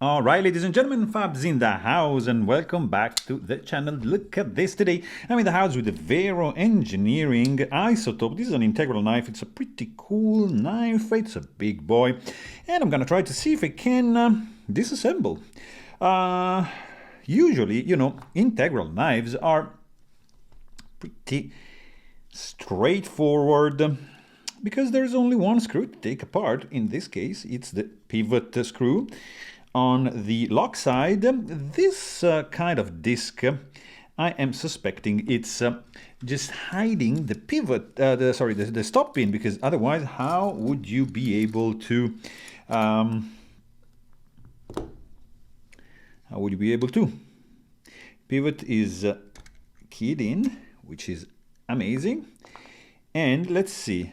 All right, ladies and gentlemen, Fabs in the house, and welcome back to the channel. Look at this today. I'm in the house with the Vero Engineering Isotope. This is an integral knife. It's a pretty cool knife. It's a big boy. And I'm going to try to see if I can disassemble. Usually, you know, integral knives are pretty straightforward because there's only one screw to take apart. In this case, it's the pivot screw. On the lock side, this kind of disc, I am suspecting it's just hiding the pivot, the stop pin, because otherwise, how would you be able to? Pivot is keyed in, which is amazing, and let's see.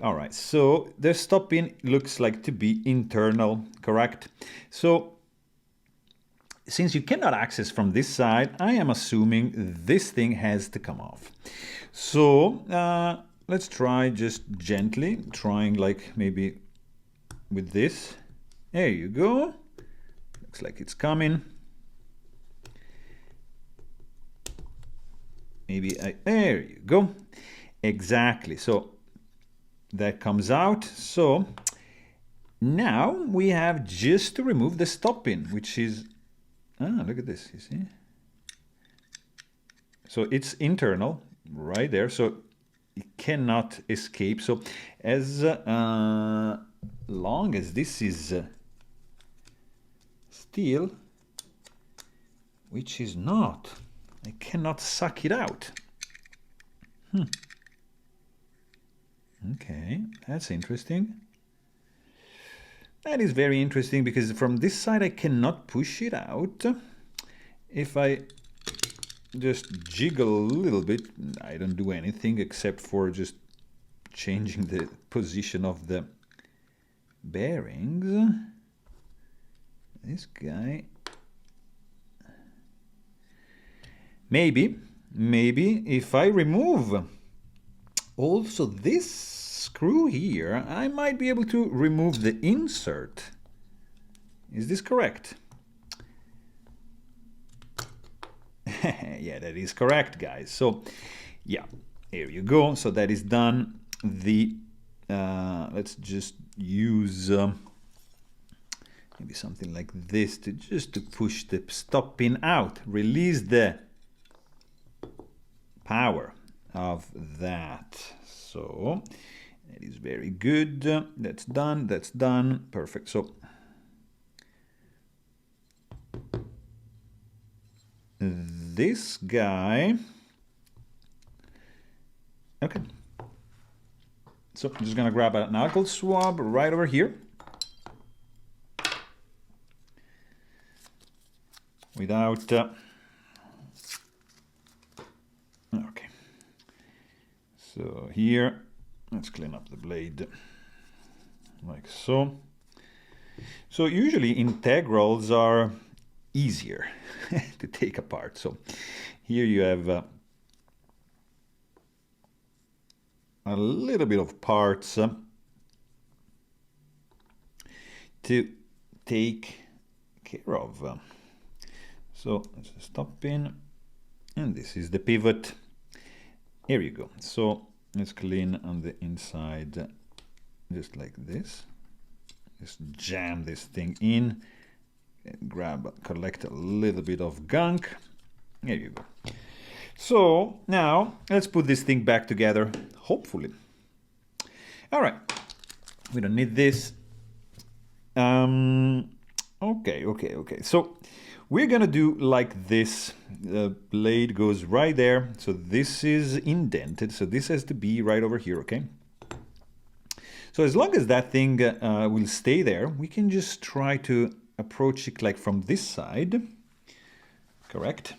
All right, so the stop pin looks like to be internal, correct? So since you cannot access from this side, I am assuming this thing has to come off. So let's try just gently, trying like maybe with this. There you go. Looks like it's coming. There you go. Exactly. So that comes out. So now we have just to remove the stop pin, which is, look at this, you see? So it's internal right there, so it cannot escape. So as long as this is steel, which is not, I cannot suck it out. Okay, that's interesting. That is very interesting because from this side I cannot push it out. If I just jiggle a little bit, I don't do anything except for just changing the position of the bearings. This guy. Maybe if I remove also this screw here, I might be able to remove the insert. Is this correct? Yeah, that is correct, guys. So yeah, here you go. So that is done. The let's just use maybe something like this to push the stop pin out, release the power of that. So it is very good. That's done. That's done. Perfect. So this guy. Okay. So I'm just gonna grab an alcohol swab right over here. Without okay. So here, let's clean up the blade like so. So usually integrals are easier to take apart. So here you have a little bit of parts to take care of. So it's a stop pin, and this is the pivot. Here you go. So let's clean on the inside, just like this. Just jam this thing in, and collect a little bit of gunk. Here you go. So now let's put this thing back together, hopefully. All right, we don't need this. Okay. So we're gonna do like this. The blade goes right there. So this is indented. So this has to be right over here, okay? So as long as that thing will stay there, we can just try to approach it like from this side. Correct?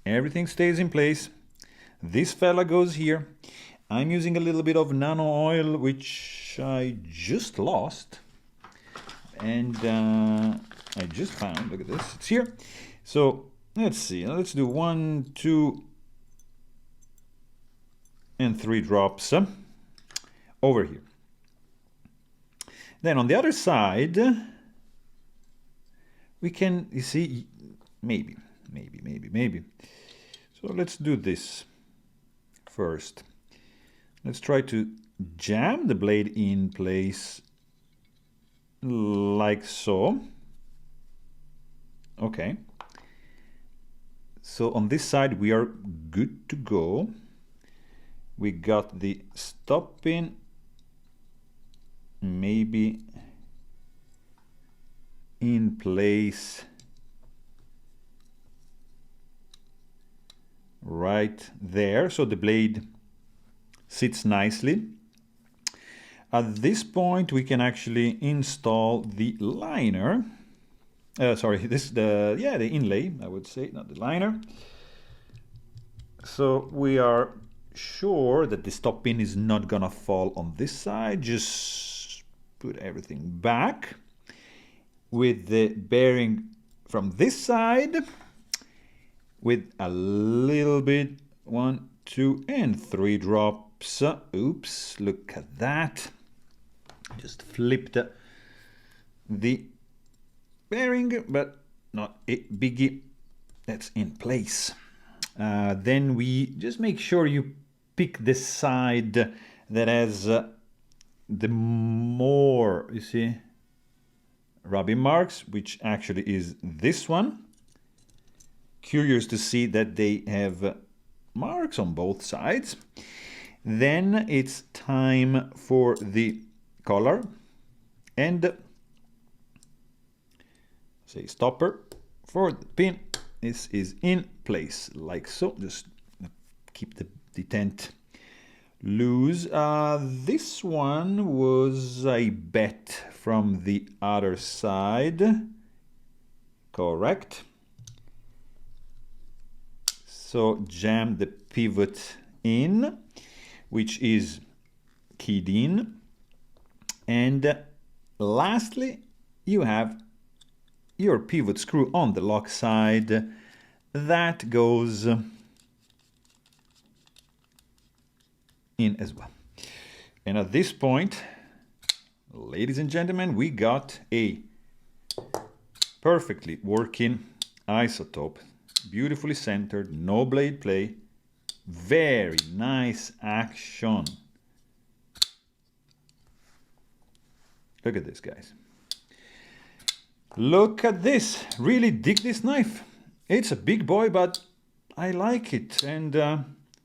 Everything stays in place. This fella goes here. I'm using a little bit of nano oil, which I just lost. And I just found, look at this, it's here. So let's see, let's do 1, 2, and 3 drops over here. Then on the other side, we can, you see, maybe. So let's do this first. Let's try to jam the blade in place like so. Okay. So on this side we are good to go. We got the stop pin, maybe in place right there, so the blade sits nicely. At this point we can actually install the liner. The inlay, I would say, not the liner. So we are sure that the stop pin is not gonna fall on this side. Just put everything back with the bearing from this side with a little bit, 1, 2, and 3 drops. Oops, look at that. Just flipped the bearing, but not a biggie. That's in place. Then we just make sure you pick the side that has the more, you see, rubbing marks, which actually is this one. Curious to see that they have marks on both sides. Then it's time for the collar and say stopper for the pin. This is in place like so. Just keep the detent loose. This one was a bet from the other side. Correct. So jam the pivot in, which is keyed in. And lastly, you have your pivot screw on the lock side that goes in as well. And at this point, ladies and gentlemen, we got a perfectly working isotope, beautifully centered, no blade play, very nice action. Look at this, guys. Look at this. Really dig this knife. It's a big boy, but I like it. And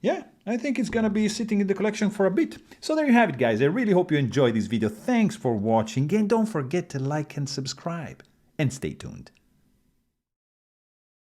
yeah, I think it's gonna be sitting in the collection for a bit. So there you have it, guys. I really hope you enjoyed this video. Thanks for watching, and don't forget to like and subscribe. And stay tuned.